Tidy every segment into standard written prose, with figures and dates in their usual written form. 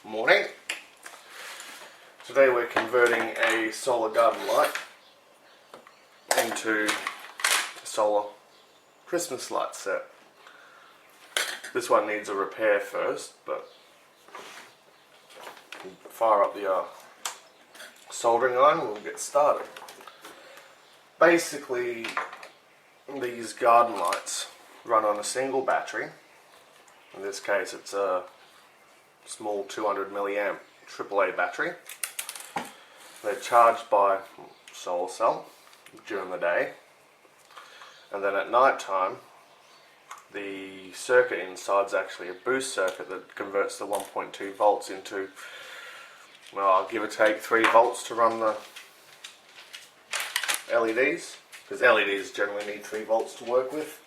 Morning. Today we're converting a solar garden light into a solar Christmas light set. This one needs a repair first, but fire up the soldering iron and we'll get started. Basically, these garden lights run on a single battery. In this case it's a small 200 milliamp AAA battery. They're charged by solar cell during the day, and then at night time the circuit inside is actually a boost circuit that converts the 1.2 volts into, well, I'll give or take 3 volts to run the LEDs, because LEDs generally need 3 volts to work with.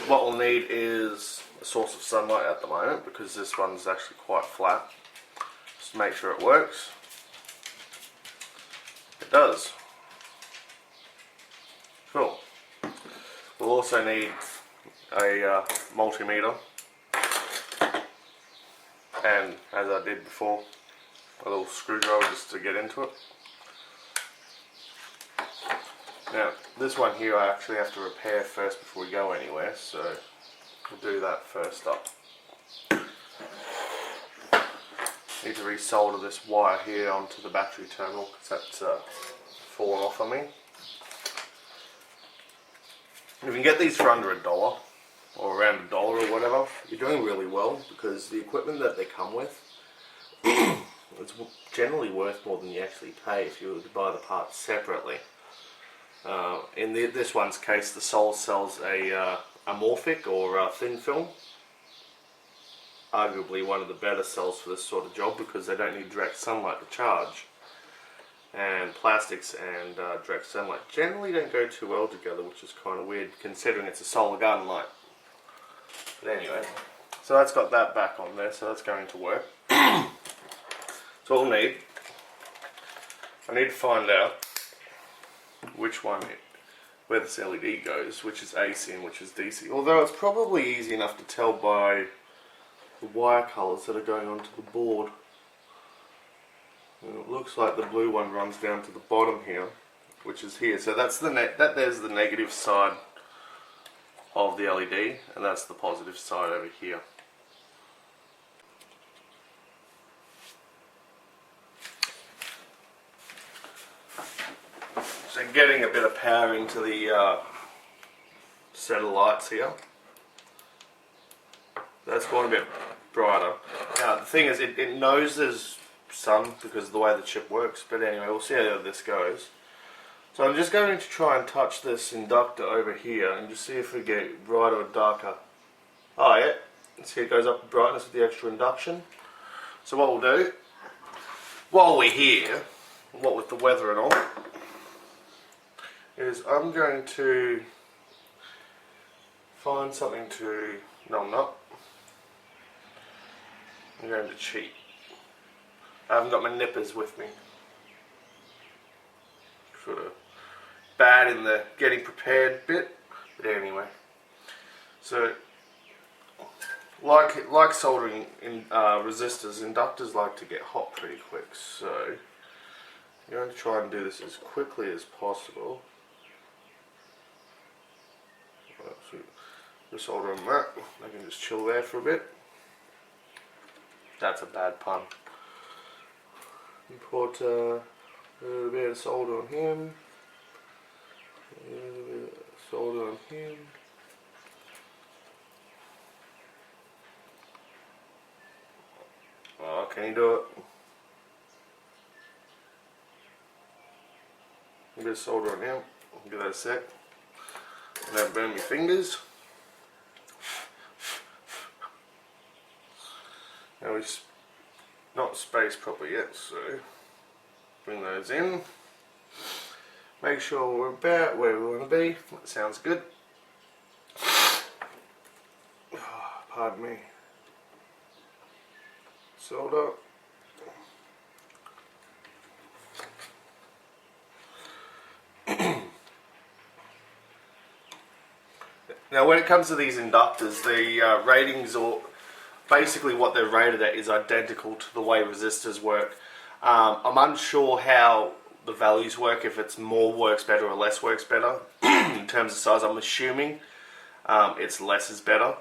What we'll need is a source of sunlight at the moment, because this one's actually quite flat. Just make sure it works. It does. Cool. We'll also need a multimeter, and as I did before, a little screwdriver just to get into it. Now, this one here I actually have to repair first before we go anywhere, so we'll do that first up. Need to resolder this wire here onto the battery terminal because that's fallen off on me. If you can get these for under $1 or around $1 or whatever, you're doing really well, because the equipment that they come with it's generally worth more than you actually pay if you were to buy the parts separately. In this one's case, the solar cell's a amorphic or thin film. Arguably one of the better cells for this sort of job, because they don't need direct sunlight to charge. And plastics and direct sunlight generally don't go too well together, which is kind of weird considering it's a solar garden light. But anyway, so that's got that back on there, so that's going to work. So we'll need, I need to find out which one, where this LED goes, which is AC and which is DC. Although it's probably easy enough to tell by the wire colours that are going onto the board. And it looks like the blue one runs down to the bottom here, which is here. So that's there's the negative side of the LED, and that's the positive side over here. So getting a bit of power into the set of lights here. That's going a bit brighter. Now the thing is, it knows there's sun because of the way the chip works, but anyway, we'll see how this goes. So I'm just going to try and touch this inductor over here and just see if we get brighter or darker. Oh yeah, see it goes up in brightness with the extra induction. So what we'll do, while we're here, what with the weather and all, is I'm going to find something to, no I'm not, I'm going to cheat. I haven't got my nippers with me. Sort of bad in the getting prepared bit, but anyway. So, like soldering in resistors, inductors like to get hot pretty quick. So, I'm going to try and do this as quickly as possible. So, just solder on that. I can just chill there for a bit. That's a bad pun. Put a little bit of solder on him. A little bit of solder on him. Oh, can you do it? A bit of solder on him. Give that a sec. Don't burn my fingers. Now we've not spaced properly yet, so bring those in. Make sure we're about where we want to be. That sounds good. Oh, pardon me. Solder. Now when it comes to these inductors, the ratings basically what they're rated at is identical to the way resistors work. I'm unsure how the values work, if it's more works better or less works better in terms of size. I'm assuming it's less is better.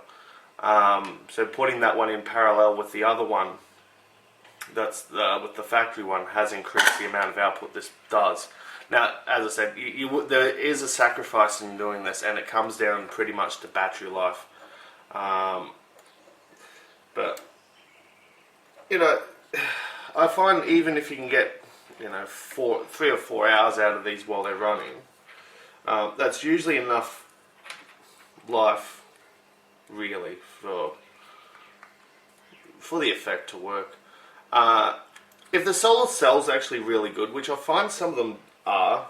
So putting that one in parallel with the other one, that's with the factory one, has increased the amount of output this does. Now, as I said, there is a sacrifice in doing this, and it comes down pretty much to battery life. But you know, I find even if you can get 3 or 4 hours out of these while they're running, that's usually enough life, really, for the effect to work. If the solar cell's actually really good, which I find some of them are,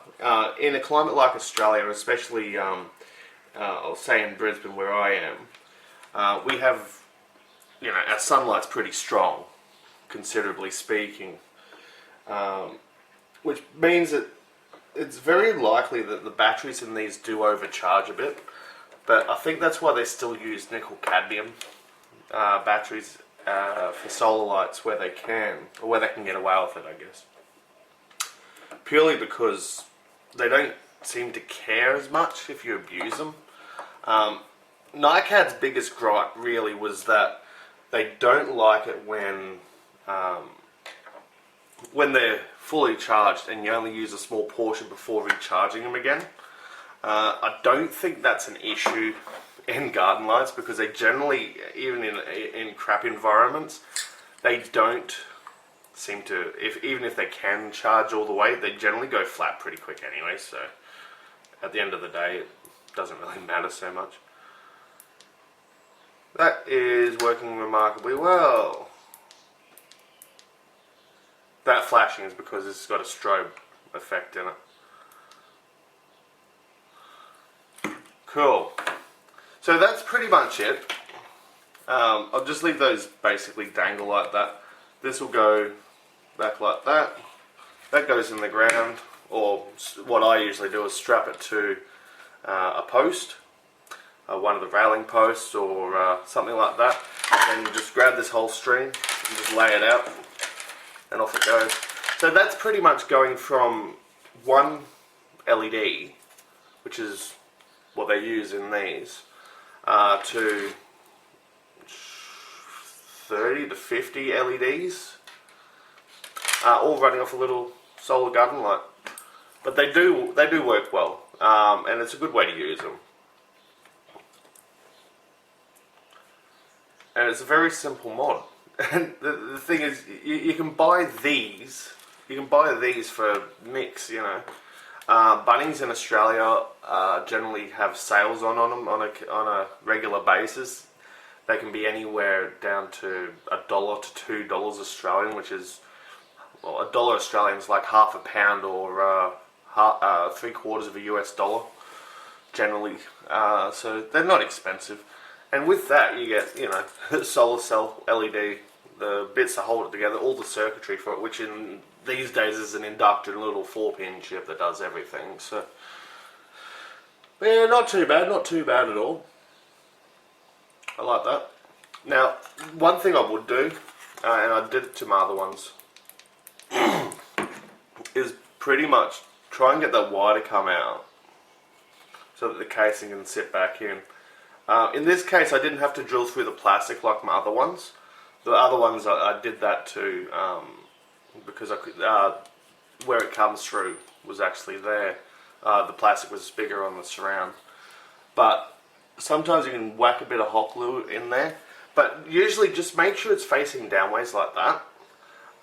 in a climate like Australia, especially I'll say in Brisbane where I am, we have, our sunlight's pretty strong, considerably speaking, which means that it's very likely that the batteries in these do overcharge a bit, but I think that's why they still use nickel cadmium batteries for solar lights where they can, or where they can get away with it, I guess. Purely because they don't seem to care as much if you abuse them. NiCad's biggest gripe really was that they don't like it when they're fully charged and you only use a small portion before recharging them again. I don't think that's an issue in garden lights, because they generally, even in crap environments, they don't seem to, even if they can charge all the way, they generally go flat pretty quick anyway, so at the end of the day it doesn't really matter so much. That is working remarkably well. That flashing is because it's got a strobe effect in it. Cool. So that's pretty much it. I'll just leave those basically dangle like that. This will go back like that. That goes in the ground, or what I usually do is strap it to a post, one of the railing posts or something like that. And then you just grab this whole string and just lay it out, and off it goes. So that's pretty much going from one LED, which is what they use in these, to 30 to 50 LEDs, all running off a little solar garden light. But they do work well, and it's a good way to use them. And it's a very simple mod. And the thing is, you can buy these. You can buy these for nicks, Bunnings in Australia generally have sales on them on a regular basis. They can be anywhere down to $1 to $2 Australian, which is, well, $1 Australian is like half a pound or 3/4 of a US dollar, generally. So they're not expensive. And with that, you get, solar cell LED, the bits that hold it together, all the circuitry for it, which in these days is an inducted little 4-pin chip that does everything. So, yeah, not too bad at all. I like that. Now, one thing I would do, and I did it to my other ones, is pretty much try and get that wire to come out so that the casing can sit back in. In this case, I didn't have to drill through the plastic like my other ones. The other ones, I did that too, because I could, where it comes through was actually there. The plastic was bigger on the surround. But sometimes you can whack a bit of hot glue in there. But usually just make sure it's facing downways like that.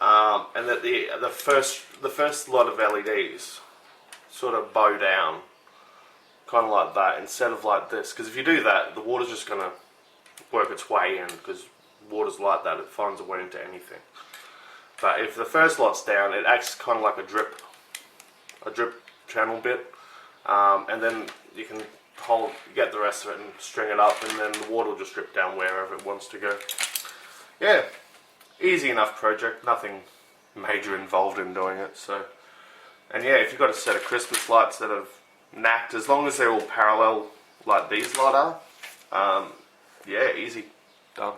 And that the first lot of LEDs sort of bow down, kind of like that, instead of like this. Because if you do that, the water's just going to work its way in, because water's like that, it finds a way into anything. But if the first lot's down, it acts kind of like a drip channel bit, and then you can get the rest of it and string it up, and then the water will just drip down wherever it wants to go. Yeah, easy enough project, nothing major involved in doing it. So, and yeah, if you've got a set of Christmas lights that have knacked, as long as they're all parallel like these lot are, yeah, easy, done.